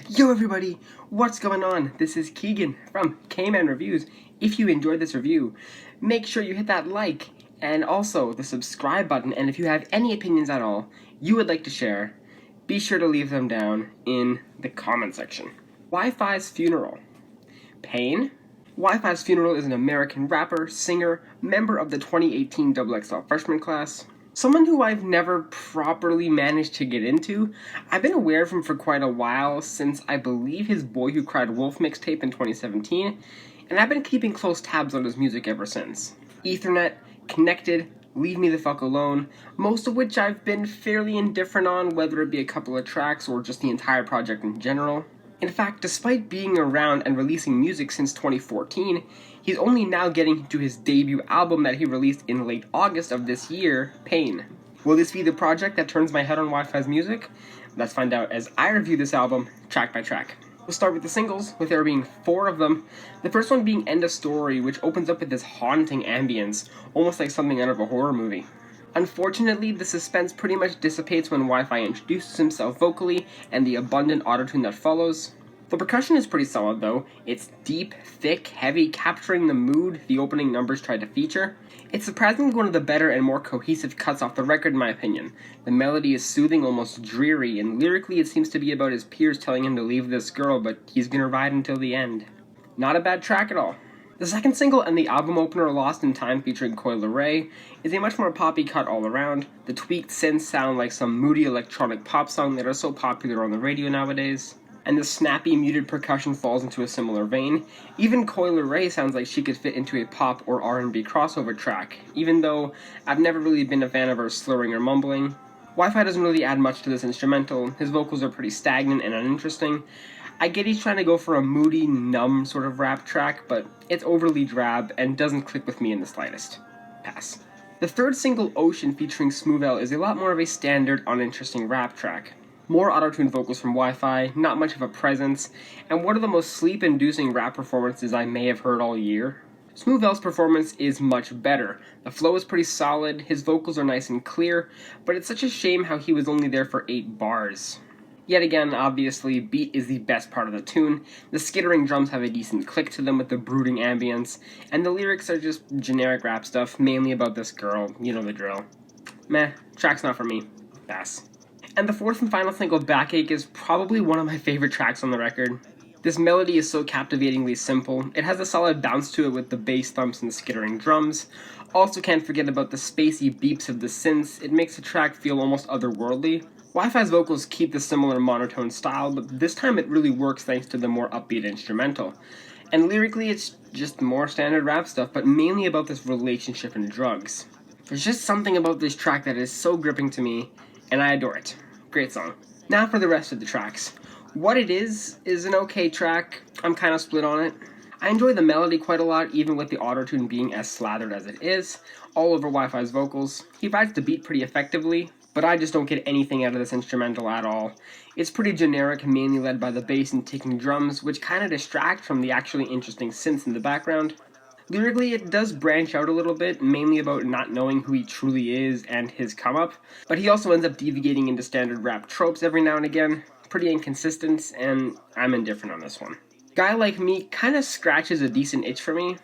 Yo everybody, what's going on? This is Keegan from Kman Reviews. If you enjoyed this review, make sure you hit that like and also the subscribe button, and if you have any opinions at all you would like to share, be sure to leave them down in the comment section. Wi-Fi's Funeral. Pain? Wi-Fi's Funeral is an American rapper, singer, member of the 2018 XXL freshman class. Someone who I've never properly managed to get into. I've been aware of him for quite a while, since I believe his Boy Who Cried Wolf mixtape in 2017, and I've been keeping close tabs on his music ever since. Ethernet, Connected, Leave Me the Fuck Alone, most of which I've been fairly indifferent on, whether it be a couple of tracks or just the entire project in general. In fact, despite being around and releasing music since 2014, he's only now getting to his debut album that he released in late August of this year, Pain. Will this be the project that turns my head on Wi-Fi's music? Let's find out as I review this album, track by track. We'll start with the singles, with there being 4 of them. The first one being End of Story, which opens up with this haunting ambience, almost like something out of a horror movie. Unfortunately, the suspense pretty much dissipates when Wi-Fi introduces himself vocally and the abundant autotune that follows. The percussion is pretty solid though. It's deep, thick, heavy, capturing the mood the opening numbers tried to feature. It's surprisingly one of the better and more cohesive cuts off the record in my opinion. The melody is soothing, almost dreary, and lyrically it seems to be about his peers telling him to leave this girl, but he's gonna ride until the end. Not a bad track at all. The second single and the album opener, Lost in Time featuring Coi Leray, is a much more poppy cut all around. The tweaked synths sound like some moody electronic pop song that are so popular on the radio nowadays. And the snappy, muted percussion falls into a similar vein. Even Coi Leray sounds like she could fit into a pop or R&B crossover track, even though I've never really been a fan of her slurring or mumbling. Wi-Fi doesn't really add much to this instrumental. His vocals are pretty stagnant and uninteresting. I get he's trying to go for a moody, numb sort of rap track, but it's overly drab and doesn't click with me in the slightest. Pass. The third single, Ocean, featuring Smoovel, is a lot more of a standard, uninteresting rap track. More auto-tuned vocals from Wi-Fi, not much of a presence, and one of the most sleep-inducing rap performances I may have heard all year. Smoovel's performance is much better. The flow is pretty solid, his vocals are nice and clear, but it's such a shame how he was only there for 8 bars. Yet again, obviously, beat is the best part of the tune. The skittering drums have a decent click to them with the brooding ambience, and the lyrics are just generic rap stuff, mainly about this girl, you know the drill. Meh, track's not for me. Pass. And the fourth and final single, Backache, is probably one of my favorite tracks on the record. This melody is so captivatingly simple. It has a solid bounce to it with the bass thumps and the skittering drums. Also can't forget about the spacey beeps of the synths. It makes the track feel almost otherworldly. Wi-Fi's vocals keep the similar monotone style, but this time it really works thanks to the more upbeat instrumental. And lyrically it's just more standard rap stuff, but mainly about this relationship and drugs. There's just something about this track that is so gripping to me, and I adore it. Great song. Now for the rest of the tracks. What It Is an okay track. I'm kind of split on it. I enjoy the melody quite a lot, even with the autotune being as slathered as it is, all over Wi-Fi's vocals. He rides the beat pretty effectively, but I just don't get anything out of this instrumental at all. It's pretty generic, mainly led by the bass and ticking drums, which kind of distract from the actually interesting synths in the background. Lyrically, it does branch out a little bit, mainly about not knowing who he truly is and his come-up, but he also ends up deviating into standard rap tropes every now and again. Pretty inconsistent, and I'm indifferent on this one. Guy Like Me kinda scratches a decent itch for me.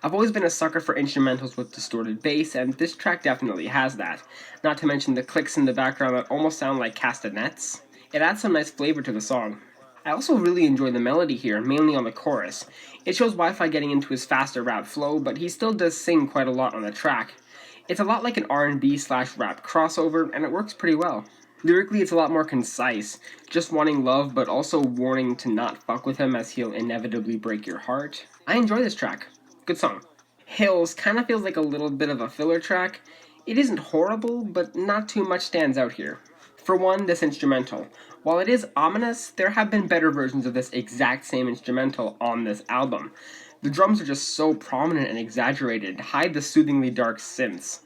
I've always been a sucker for instrumentals with distorted bass, and this track definitely has that. Not to mention the clicks in the background that almost sound like castanets. It adds some nice flavor to the song. I also really enjoy the melody here, mainly on the chorus. It shows Wi-Fi getting into his faster rap flow, but he still does sing quite a lot on the track. It's a lot like an R&B/rap crossover, and it works pretty well. Lyrically, it's a lot more concise, just wanting love, but also warning to not fuck with him as he'll inevitably break your heart. I enjoy this track. Good song. Hills kinda feels like a little bit of a filler track. It isn't horrible, but not too much stands out here. For one, this instrumental. While it is ominous, there have been better versions of this exact same instrumental on this album. The drums are just so prominent and exaggerated, hide the soothingly dark synths.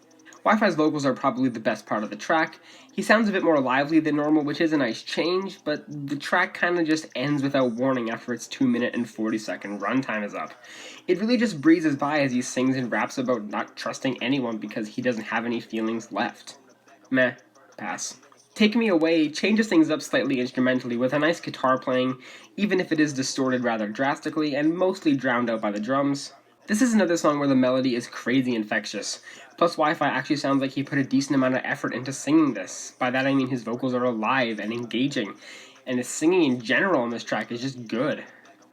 Wi-Fi's vocals are probably the best part of the track. He sounds a bit more lively than normal, which is a nice change, but the track kinda just ends without warning after its 2-minute and 40-second runtime is up. It really just breezes by as he sings and raps about not trusting anyone because he doesn't have any feelings left. Meh. Pass. Take Me Away changes things up slightly instrumentally with a nice guitar playing, even if it is distorted rather drastically and mostly drowned out by the drums. This is another song where the melody is crazy infectious. Plus, Wi-Fi actually sounds like he put a decent amount of effort into singing this. By that I mean his vocals are alive and engaging, and his singing in general on this track is just good.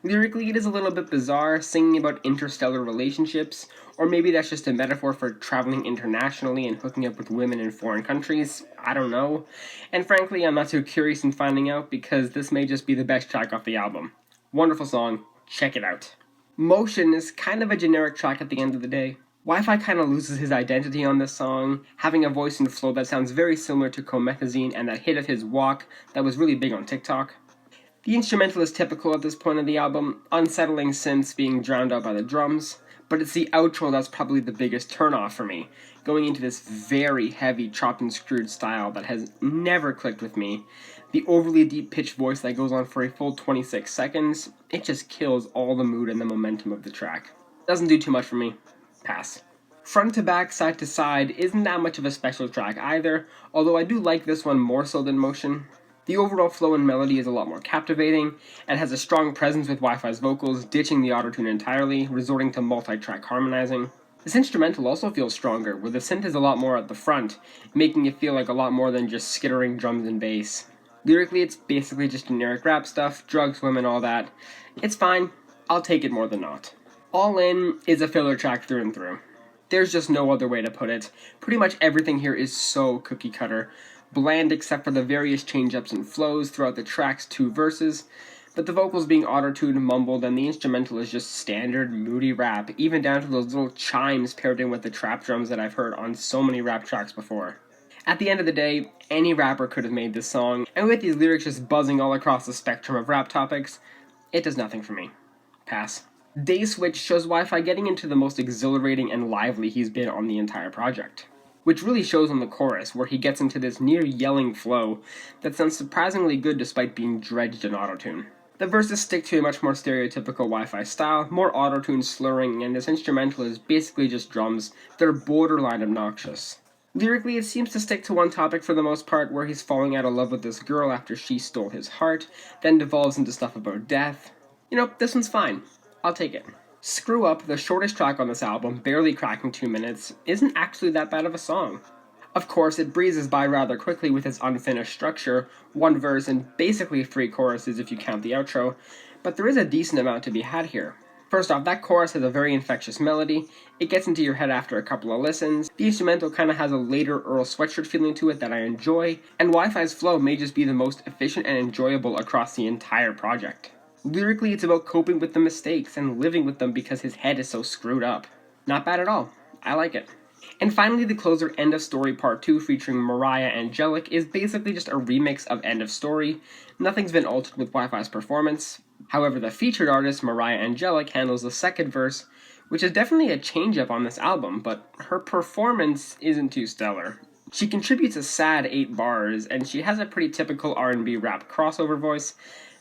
Lyrically, it is a little bit bizarre, singing about interstellar relationships, or maybe that's just a metaphor for traveling internationally and hooking up with women in foreign countries. I don't know. And frankly, I'm not too curious in finding out because this may just be the best track off the album. Wonderful song, check it out. Motion is kind of a generic track at the end of the day. Wi-Fi kind of loses his identity on this song, having a voice and flow that sounds very similar to Comethazine and that hit of his Walk that was really big on TikTok. The instrumental is typical at this point of the album, unsettling synths being drowned out by the drums, but it's the outro that's probably the biggest turnoff for me, going into this very heavy chopped and screwed style that has never clicked with me. The overly deep pitched voice that goes on for a full 26 seconds, it just kills all the mood and the momentum of the track. Doesn't do too much for me. Pass. Front to back, side to side isn't that much of a special track either, although I do like this one more so than Motion. The overall flow and melody is a lot more captivating, and has a strong presence with Wi-Fi's vocals, ditching the autotune entirely, resorting to multi-track harmonizing. This instrumental also feels stronger, where the synth is a lot more at the front, making it feel like a lot more than just skittering drums and bass. Lyrically, it's basically just generic rap stuff, drugs, women, all that. It's fine, I'll take it more than not. All In is a filler track through and through. There's just no other way to put it. Pretty much everything here is so cookie cutter. Bland except for the various change-ups and flows throughout the track's 2 verses, but the vocals being auto-tuned, mumbled, and the instrumental is just standard, moody rap, even down to those little chimes paired in with the trap drums that I've heard on so many rap tracks before. At the end of the day, any rapper could have made this song, and with these lyrics just buzzing all across the spectrum of rap topics, it does nothing for me. Pass. Day Switch shows Wi-Fi getting into the most exhilarating and lively he's been on the entire project, which really shows on the chorus, where he gets into this near-yelling flow that sounds surprisingly good despite being dredged in autotune. The verses stick to a much more stereotypical Wi-Fi style, more autotune slurring, and this instrumental is basically just drums that are borderline obnoxious. Lyrically, it seems to stick to one topic for the most part, where he's falling out of love with this girl after she stole his heart, then devolves into stuff about death. You know, this one's fine. I'll take it. Screw Up, the shortest track on this album, barely cracking 2 minutes, isn't actually that bad of a song. Of course, it breezes by rather quickly with its unfinished structure, 1 verse and basically 3 choruses if you count the outro, but there is a decent amount to be had here. First off, that chorus has a very infectious melody, it gets into your head after a couple of listens, the instrumental kinda has a later Earl Sweatshirt feeling to it that I enjoy, and Wi-Fi's flow may just be the most efficient and enjoyable across the entire project. Lyrically, it's about coping with the mistakes and living with them because his head is so screwed up. Not bad at all. I like it. And finally, the closer End of Story Part 2 featuring Mariah Angelic is basically just a remix of End of Story. Nothing's been altered with Wi-Fi's performance. However, the featured artist, Mariah Angelic, handles the second verse, which is definitely a change-up on this album, but her performance isn't too stellar. She contributes a sad 8 bars, and she has a pretty typical R&B rap crossover voice,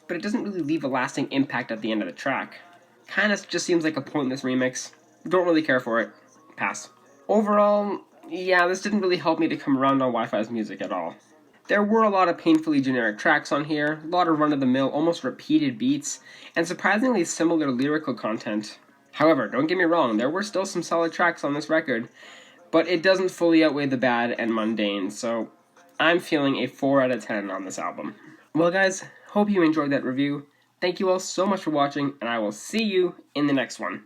but it doesn't really leave a lasting impact at the end of the track. Kinda just seems like a pointless remix. Don't really care for it. Pass. Overall, yeah, this didn't really help me to come around on Wi-Fi's music at all. There were a lot of painfully generic tracks on here, a lot of run-of-the-mill, almost repeated beats, and surprisingly similar lyrical content. However, don't get me wrong, there were still some solid tracks on this record, but it doesn't fully outweigh the bad and mundane, so I'm feeling a 4 out of 10 on this album. Well guys, hope you enjoyed that review. Thank you all so much for watching, and I will see you in the next one.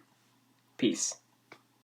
Peace.